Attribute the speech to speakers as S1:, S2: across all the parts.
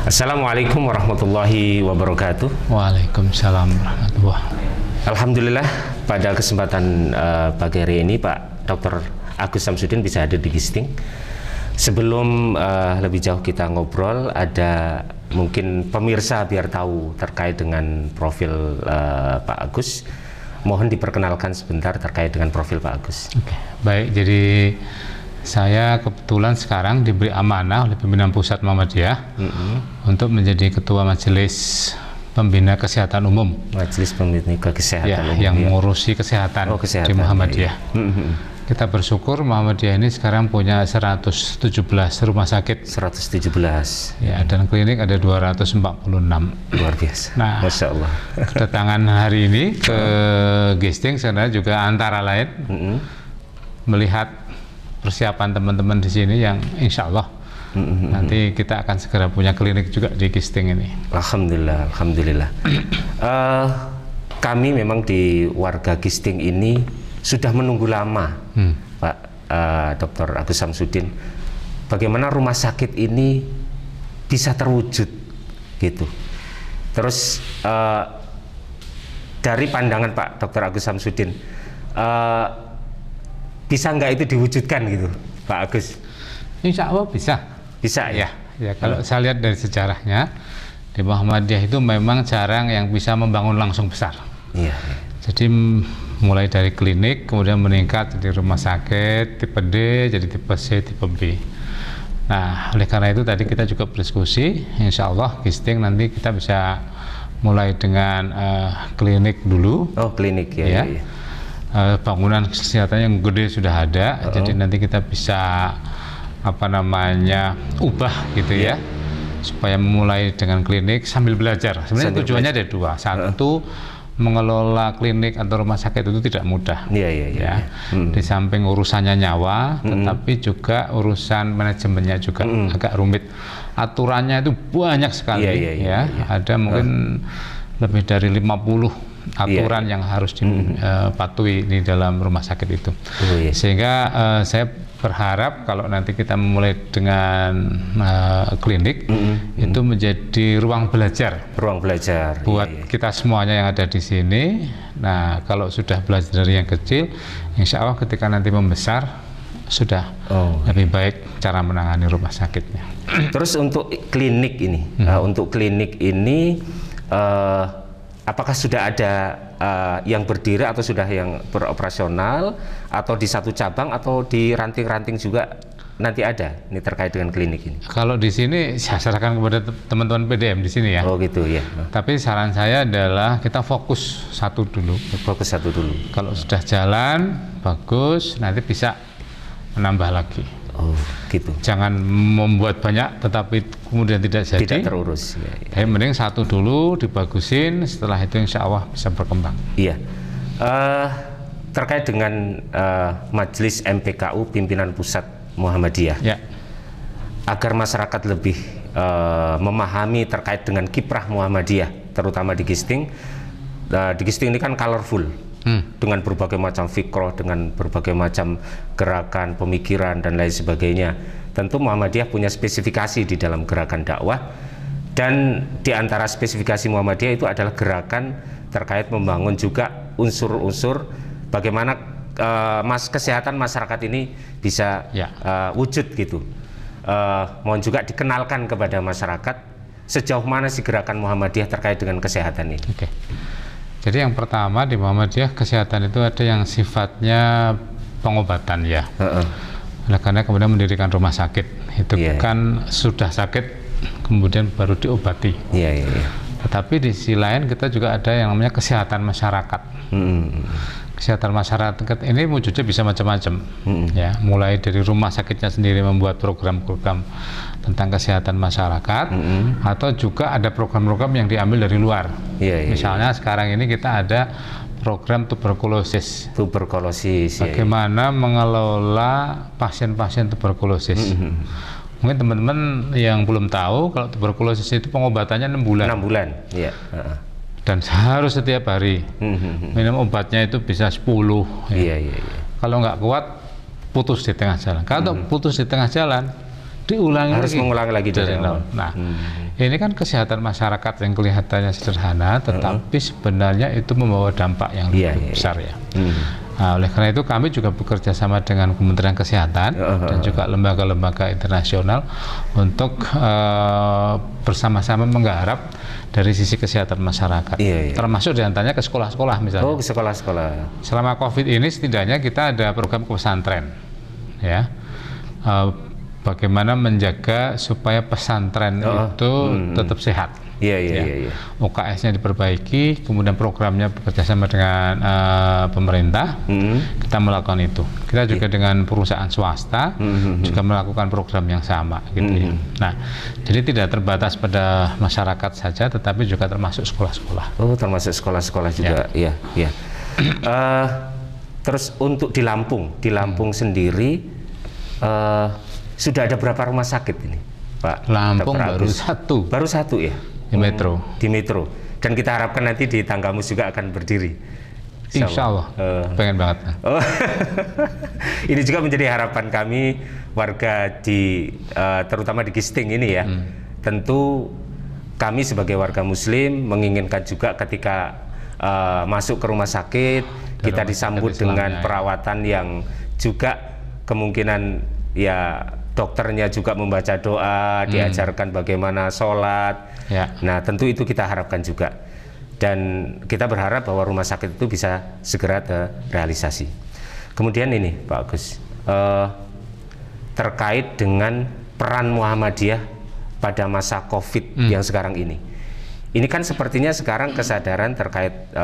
S1: Assalamualaikum warahmatullahi wabarakatuh.
S2: Waalaikumsalam warahmatullahi.
S1: Alhamdulillah pada kesempatan pagi hari ini Pak Dr. Agus Samsudin bisa hadir di Gisting. Sebelum lebih jauh kita ngobrol, ada mungkin pemirsa biar tahu terkait dengan profil Pak Agus. Mohon diperkenalkan sebentar terkait dengan profil Pak Agus.
S2: Oke, baik. Jadi saya kebetulan sekarang diberi amanah oleh pimpinan pusat Muhammadiyah untuk menjadi ketua Majelis Pembina Kesehatan Umum.
S1: Majelis Pembina Kesehatan Umum
S2: yang mengurusi kesehatan,
S1: kesehatan
S2: di Muhammadiyah.
S1: Ya.
S2: Kita bersyukur Muhammadiyah ini sekarang punya 117 rumah sakit.
S1: 117.
S2: Ya, dan klinik ada 246.
S1: Luar biasa.
S2: Nah,
S1: Masya Allah.
S2: Kedatangan hari ini ke Gisting sebenarnya juga antara lain melihat persiapan teman-teman di sini yang insya Allah nanti kita akan segera punya klinik juga di Gisting ini.
S1: Alhamdulillah, alhamdulillah. Kami memang di warga Gisting ini sudah menunggu lama, Pak Dr. Agus Samsudin, bagaimana rumah sakit ini bisa terwujud, gitu. Terus dari pandangan Pak Dr. Agus Samsudin, bisa nggak itu diwujudkan gitu, Pak Agus?
S2: Insya Allah bisa.
S1: Bisa ya?
S2: Ya, kalau saya lihat dari sejarahnya, di Muhammadiyah itu memang jarang yang bisa membangun langsung besar.
S1: Iya.
S2: Jadi mulai dari klinik, kemudian meningkat jadi rumah sakit, tipe D, jadi tipe C, tipe B. Nah, oleh karena itu tadi kita juga berdiskusi, insya Allah Gisting nanti kita bisa mulai dengan klinik dulu.
S1: Oh, klinik ya. Ya.
S2: Bangunan kesehatan yang gede sudah ada, jadi nanti kita bisa ubah gitu ya, supaya memulai dengan klinik sambil belajar. Sebenarnya tujuannya ada dua. Satu, mengelola klinik atau rumah sakit itu tidak mudah.
S1: Iya.
S2: Di samping urusannya nyawa, tetapi juga urusan manajemennya juga agak rumit. Aturannya itu banyak sekali. Iya. Ada mungkin lebih dari 50 aturan yang harus dipatuhi di dalam rumah sakit itu. Sehingga saya berharap kalau nanti kita memulai dengan klinik itu menjadi ruang belajar buat kita semuanya yang ada di sini. Nah, kalau sudah belajar dari yang kecil, insya Allah ketika nanti membesar sudah lebih baik cara menangani rumah sakitnya.
S1: Terus untuk klinik ini, apakah sudah ada yang berdiri atau sudah yang beroperasional, atau di satu cabang atau di ranting-ranting juga nanti ada ini terkait dengan klinik ini?
S2: Kalau di sini saya sarankan kepada teman-teman PDM di sini ya.
S1: Oh gitu ya.
S2: Tapi saran saya adalah kita fokus satu dulu. Kalau sudah jalan bagus, nanti bisa menambah lagi.
S1: Oh gitu.
S2: Jangan membuat banyak tetapi kemudian tidak
S1: terurus.
S2: Tapi mending satu dulu dibagusin, setelah itu insya Allah bisa berkembang.
S1: Iya. Terkait dengan Majelis MPKU Pimpinan Pusat Muhammadiyah, agar masyarakat lebih memahami terkait dengan kiprah Muhammadiyah, terutama di Gisting. Di Gisting ini kan colorful. Dengan berbagai macam fikroh, dengan berbagai macam gerakan, pemikiran dan lain sebagainya. Tentu Muhammadiyah punya spesifikasi di dalam gerakan dakwah, dan di antara spesifikasi Muhammadiyah itu adalah gerakan terkait membangun juga unsur-unsur bagaimana kesehatan masyarakat ini bisa wujud gitu. Mohon juga dikenalkan kepada masyarakat sejauh mana sih gerakan Muhammadiyah terkait dengan kesehatan ini.
S2: Jadi yang pertama di Muhammadiyah kesehatan itu ada yang sifatnya pengobatan ya. Oleh karena kemudian mendirikan rumah sakit itu kan sudah sakit kemudian baru diobati. Tetapi di sisi lain kita juga ada yang namanya kesehatan masyarakat. Kesehatan masyarakat ini wujudnya bisa macam-macam, ya, mulai dari rumah sakitnya sendiri membuat program-program tentang kesehatan masyarakat, atau juga ada program-program yang diambil dari luar. Misalnya sekarang ini kita ada program tuberkulosis. Bagaimana mengelola pasien-pasien tuberkulosis. Mungkin teman-teman yang belum tahu kalau tuberkulosis itu pengobatannya 6 bulan.
S1: 6 bulan, iya.
S2: Dan harus setiap hari. Minum obatnya itu bisa 10.
S1: Iya.
S2: Kalau nggak kuat, putus di tengah jalan. Kalau putus di tengah jalan, diulangi
S1: mengulangi lagi dari awal.
S2: Nah, ini kan kesehatan masyarakat yang kelihatannya sederhana, tetapi sebenarnya itu membawa dampak yang lebih besar ya. Nah, oleh karena itu kami juga bekerja sama dengan Kementerian Kesehatan dan juga lembaga-lembaga internasional untuk bersama-sama menggarap dari sisi kesehatan masyarakat, termasuk diantaranya ke sekolah-sekolah misalnya.
S1: Oh, ke sekolah-sekolah.
S2: Selama COVID ini setidaknya kita ada program pesantren, ya. Bagaimana menjaga supaya pesantren itu tetap sehat.
S1: Iya.
S2: UKS-nya diperbaiki, kemudian programnya bekerjasama dengan pemerintah, kita melakukan itu. Kita juga dengan perusahaan swasta juga melakukan program yang sama, gitu ya. Nah, jadi tidak terbatas pada masyarakat saja, tetapi juga termasuk sekolah-sekolah.
S1: Oh, termasuk sekolah-sekolah juga, iya. Terus untuk di Lampung sendiri sudah ada berapa rumah sakit ini, Pak?
S2: Lampung baru satu ya. Di Metro.
S1: Dan kita harapkan nanti di Tanggamus juga akan berdiri.
S2: Insya Allah. Pengen banget.
S1: Ini juga menjadi harapan kami warga terutama di Gisting ini ya. Tentu kami sebagai warga Muslim menginginkan juga ketika masuk ke rumah sakit kita disambut dengan perawatan yang juga kemungkinan ya dokternya juga membaca doa, diajarkan bagaimana sholat. Nah, tentu itu kita harapkan juga. Dan kita berharap bahwa rumah sakit itu bisa segera terrealisasi. Kemudian ini, Pak Agus, terkait dengan peran Muhammadiyah pada masa COVID yang sekarang ini. Ini kan sepertinya sekarang kesadaran terkait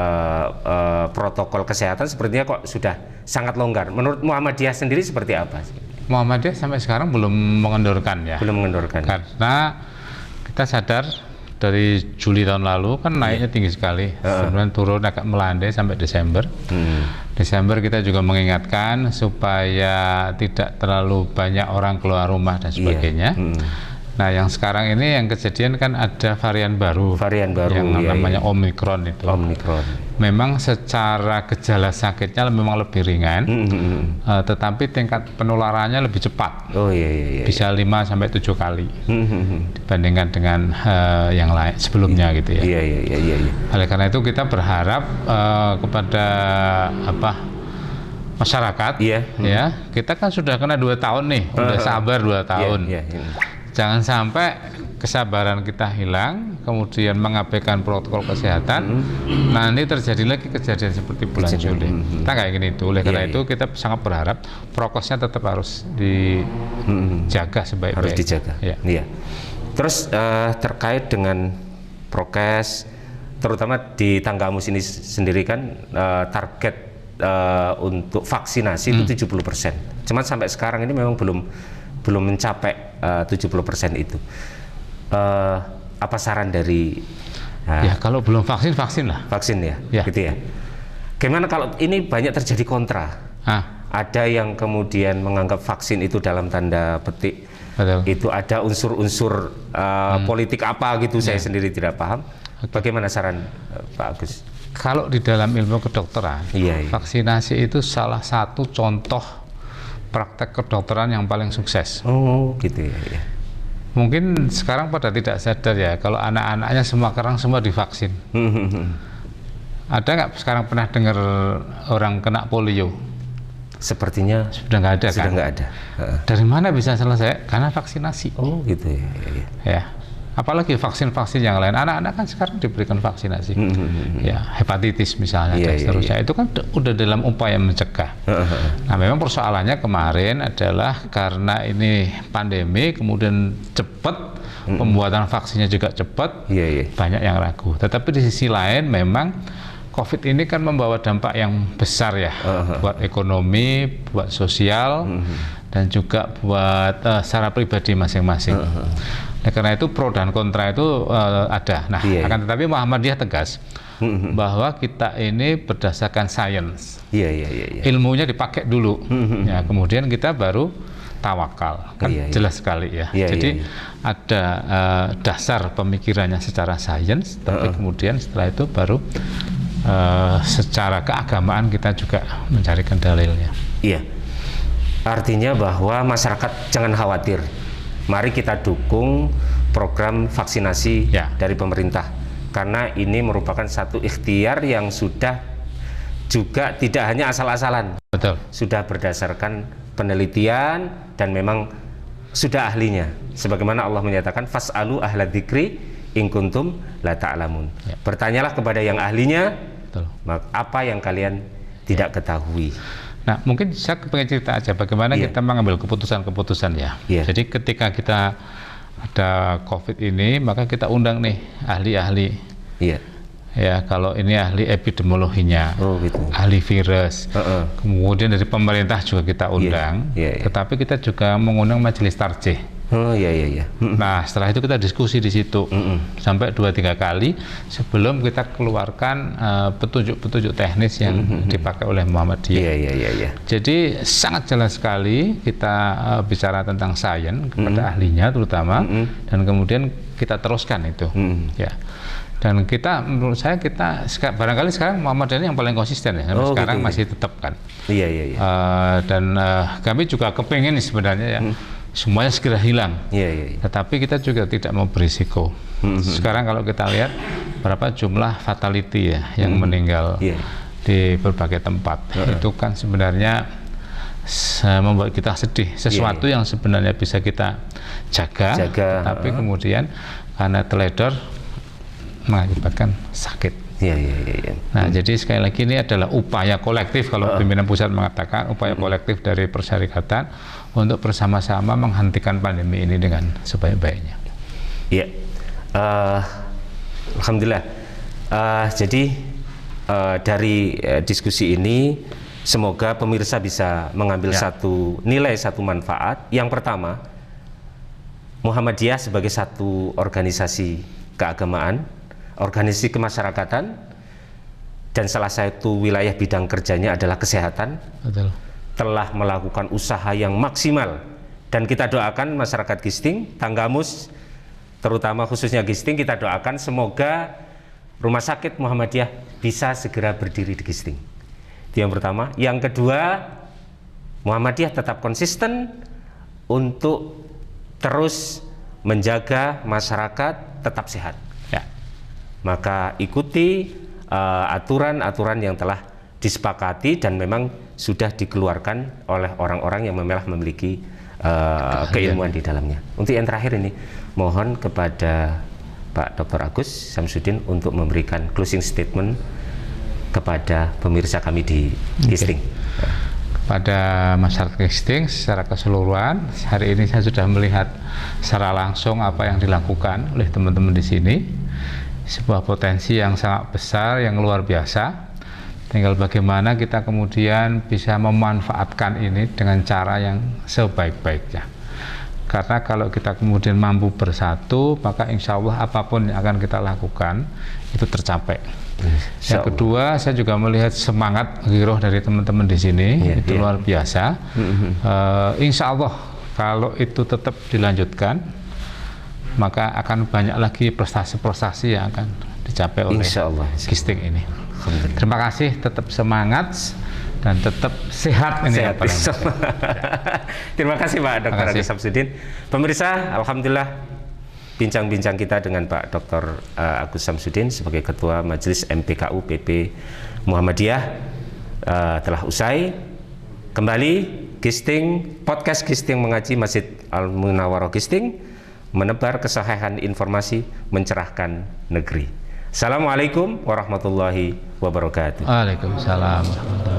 S1: protokol kesehatan sepertinya kok sudah sangat longgar. Menurut Muhammadiyah sendiri seperti apa?
S2: Muhammadiyah sampai sekarang belum mengendorkan ya.
S1: Belum mengendorkan.
S2: Karena kita sadar dari Juli tahun lalu kan naiknya tinggi sekali, kemudian turun agak melandai sampai Desember. Desember kita juga mengingatkan supaya tidak terlalu banyak orang keluar rumah dan sebagainya. Nah, yang sekarang ini yang kejadian kan ada varian baru yang namanya Omikron itu. Memang secara gejala sakitnya memang lebih ringan, tetapi tingkat penularannya lebih cepat. Bisa 5 sampai 7 kali dibandingkan dengan yang lain sebelumnya gitu ya. Oleh karena itu kita berharap kepada masyarakat ya, kita kan sudah kena 2 tahun nih, udah sabar 2 tahun. Jangan sampai kesabaran kita hilang, kemudian mengabaikan protokol kesehatan, nanti terjadi lagi kejadian seperti bulan Juli. Kita nggak ingin itu. Oleh karena itu kita sangat berharap prokesnya tetap harus dijaga sebaik-baik.
S1: Harus dijaga. Terus terkait dengan prokes, terutama di Tanggamus ini sendiri kan target untuk vaksinasi itu 70%. Cuman sampai sekarang ini memang belum mencapai 70% itu. Apa saran dari
S2: ya kalau belum vaksin lah.
S1: Vaksin ya, gitu ya. Gimana kalau ini banyak terjadi kontra? Ada yang kemudian menganggap vaksin itu dalam tanda petik itu ada unsur-unsur politik apa gitu, saya sendiri tidak paham. Bagaimana saran Pak Agus?
S2: Kalau di dalam ilmu kedokteran, vaksinasi itu salah satu contoh praktek kedokteran yang paling sukses.
S1: Oh, gitu ya.
S2: Mungkin sekarang pada tidak sadar ya, kalau anak-anaknya semua divaksin. Ada nggak sekarang pernah dengar orang kena polio?
S1: Sepertinya
S2: sudah nggak ada. Sudah
S1: nggak ada.
S2: Dari mana bisa selesai? Karena vaksinasi.
S1: Oh, gitu ya.
S2: Ya. Apalagi vaksin-vaksin yang lain, anak-anak kan sekarang diberikan vaksinasi, ya hepatitis misalnya dan seterusnya. Itu kan udah dalam upaya mencegah. Nah, memang persoalannya kemarin adalah karena ini pandemi, kemudian cepat pembuatan vaksinnya juga cepat, banyak yang ragu. Tetapi di sisi lain memang COVID ini kan membawa dampak yang besar ya, buat ekonomi, buat sosial, dan juga buat secara pribadi masing-masing. Nah, karena itu pro dan kontra itu ada. Nah, akan tetapi Muhammadiyah tegas bahwa kita ini berdasarkan sains. Ilmunya dipakai dulu. Ya, kemudian kita baru tawakal. Kan jelas sekali ya. Jadi ada dasar pemikirannya secara sains, tapi kemudian setelah itu baru secara keagamaan kita juga mencarikan dalilnya.
S1: Artinya bahwa masyarakat jangan khawatir. mari kita dukung program vaksinasi dari pemerintah, karena ini merupakan satu ikhtiar yang sudah juga tidak hanya asal-asalan, sudah berdasarkan penelitian dan memang sudah ahlinya, sebagaimana Allah menyatakan fas'alu ahla dzikri in kuntum la ta'lamun. Bertanyalah kepada yang ahlinya apa yang kalian tidak ketahui.
S2: Nah, mungkin saya pengen cerita aja bagaimana kita mengambil keputusan-keputusan ya. Jadi ketika kita ada COVID ini, maka kita undang nih ahli-ahli. Ya, kalau ini ahli epidemiologinya, ahli virus. Kemudian dari pemerintah juga kita undang. Tetapi kita juga mengundang majelis tarjih. Nah, setelah itu kita diskusi di situ sampai 2-3 kali sebelum kita keluarkan petunjuk-petunjuk teknis yang dipakai oleh Muhammadiyah. Jadi sangat jelas sekali kita bicara tentang sains kepada ahlinya terutama, dan kemudian kita teruskan itu. Dan kita, menurut saya, kita barangkali sekarang Muhammadiyah yang paling konsisten ya, sampai sekarang masih tetap kan. Dan kami juga kepengen sebenarnya ya semuanya segera hilang. Tetapi kita juga tidak mau berisiko. Sekarang kalau kita lihat berapa jumlah fatality ya yang meninggal di berbagai tempat, itu kan sebenarnya membuat kita sedih. Sesuatu yang sebenarnya bisa kita jaga. Tapi kemudian karena teledor mengakibatkan sakit. Nah, jadi sekali lagi ini adalah upaya kolektif, kalau pimpinan pusat mengatakan upaya kolektif dari persyarikatan untuk bersama-sama menghentikan pandemi ini dengan sebaik-baiknya.
S1: Alhamdulillah. Jadi dari diskusi ini semoga pemirsa bisa mengambil satu nilai, satu manfaat. Yang pertama, Muhammadiyah sebagai satu organisasi keagamaan, organisasi kemasyarakatan, dan salah satu wilayah bidang kerjanya adalah kesehatan, telah melakukan usaha yang maksimal, dan kita doakan masyarakat Gisting, Tanggamus, terutama khususnya Gisting, kita doakan semoga Rumah Sakit Muhammadiyah bisa segera berdiri di Gisting. Itu yang pertama. Yang kedua, Muhammadiyah tetap konsisten untuk terus menjaga masyarakat tetap sehat. Maka ikuti aturan-aturan yang telah disepakati dan memang sudah dikeluarkan oleh orang-orang yang memang memiliki keilmuan di dalamnya. Untuk yang terakhir ini, mohon kepada Pak Dr. Agus Samsudin untuk memberikan closing statement kepada pemirsa kami di Gisting.
S2: Pada masyarakat Gisting secara keseluruhan, hari ini saya sudah melihat secara langsung apa yang dilakukan oleh teman-teman di sini. Sebuah potensi yang sangat besar, yang luar biasa. Tinggal bagaimana kita kemudian bisa memanfaatkan ini dengan cara yang sebaik-baiknya. Karena kalau kita kemudian mampu bersatu, maka insya Allah apapun yang akan kita lakukan itu tercapai. Yang kedua, saya juga melihat semangat giroh dari teman-teman di sini, itu luar biasa. Insya Allah kalau itu tetap dilanjutkan, maka akan banyak lagi prestasi-prestasi yang akan dicapai oleh Gisting ini. Terima kasih, tetap semangat dan tetap sehat ini yang paling penting.
S1: Terima kasih Pak Dr. Agus Samsudin. Pemirsa, alhamdulillah bincang-bincang kita dengan Pak Dr. Agus Samsudin sebagai Ketua Majelis MPKU PP Muhammadiyah telah usai. Kembali Gisting, podcast Gisting Mengaji Masjid Al-Munawwarah Gisting, menebar kesahihan informasi, mencerahkan negeri. Assalamualaikum warahmatullahi wabarakatuh.
S2: Waalaikumsalam.